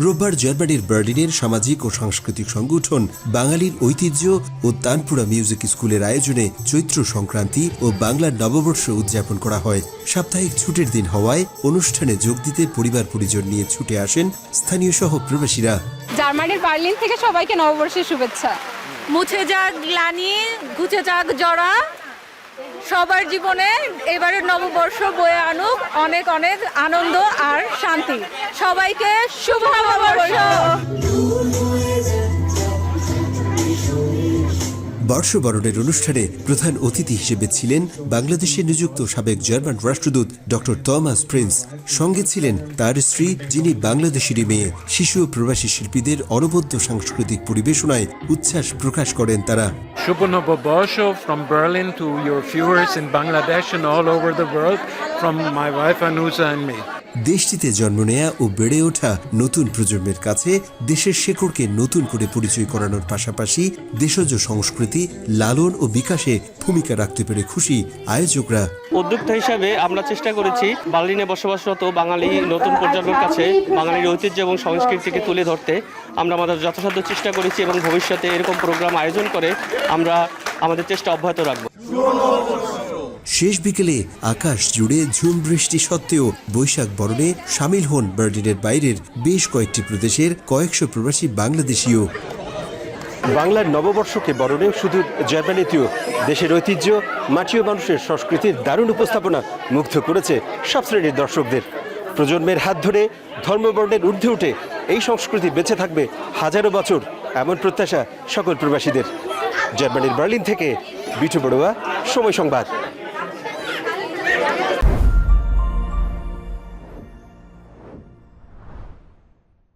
রোববার জার্মানির বার্লিনের সামাজিক ও সাংস্কৃতিক সংগঠন বাঙালির ঐতিহ্য ও তানপুরা মিউজিক স্কুলের আয়োজনে চৈত্র সংক্রান্তি ও বাংলার নববর্ষ উদযাপন করা হয়। সাপ্তাহিক ছুটির দিন হওয়ায় অনুষ্ঠানে যোগ দিতে পরিবার পরিজন নিয়ে ছুটে আসেন স্থানীয় সহ প্রবাসীরা। জার্মানির বার্লিন থেকে সবাইকে নববর্ষের শুভেচ্ছা। মুছে যাক গ্লানি, ঘুচে যাক জড়া, সবার জীবনে এবারের নববর্ষ বয়ে আনুক অনেক অনেক আনন্দ আর শান্তি। সবাইকে শুভ নববর্ষ। বর্ষবরণের অনুষ্ঠানে প্রধান অতিথি হিসেবে ছিলেন বাংলাদেশে নিযুক্ত সাবেক জার্মান রাষ্ট্রদূত ডক্টর থমাস প্রিন্স। সঙ্গে ছিলেন তার স্ত্রী, যিনি বাংলাদেশেরই মেয়ে। শিশু ও প্রবাসী শিল্পীদের অনবদ্য সাংস্কৃতিক পরিবেশনায় উচ্ছ্বাস প্রকাশ করেন তারা। Shubh Novoborsho from Berlin to your viewers in Bangladesh and all over the world from my wife Anusa and me. দেশটিতে জন্ম নেয়া ও বেড়ে ওঠা নতুন প্রজন্মের কাছে দেশের শেকড়কে নতুন করে পরিচয় করানোর পাশাপাশি দেশজ সংস্কৃতি লালন ও বিকাশে ভূমিকা রাখতে পেরে খুশি আয়োজকরা। উদ্যোক্তা হিসাবে আমরা চেষ্টা করেছি বার্লিনে বসবাসরত বাঙালি নতুন প্রজন্মের কাছে বাঙালির ঐতিহ্য এবং সংস্কৃতিকে তুলে ধরতে আমরা আমাদের যথাসাধ্য চেষ্টা করেছি এবং ভবিষ্যতে এরকম প্রোগ্রাম আয়োজন করে আমরা আমাদের চেষ্টা অব্যাহত রাখব। শেষ বিকেলে আকাশ জুড়ে ঝুম বৃষ্টি সত্ত্বেও বৈশাখ বরণে সামিল হন বার্লিনের বাইরের বেশ কয়েকটি প্রদেশের কয়েকশো প্রবাসী বাংলাদেশীও। বাংলার নববর্ষকে বরণে শুধু জার্মানিতেও দেশের ঐতিহ্য, মাটিও মানুষের সংস্কৃতির দারুণ উপস্থাপনা মুগ্ধ করেছে সব শ্রেণীর দর্শকদের। প্রজন্মের হাত ধরে ধর্মবর্ণের ঊর্ধ্বে উঠে এই সংস্কৃতি বেঁচে থাকবে হাজারো বছর, এমন প্রত্যাশা সকল প্রবাসীদের। জার্মানির বার্লিন থেকে বিটু বড়ুয়া, সময় সংবাদ।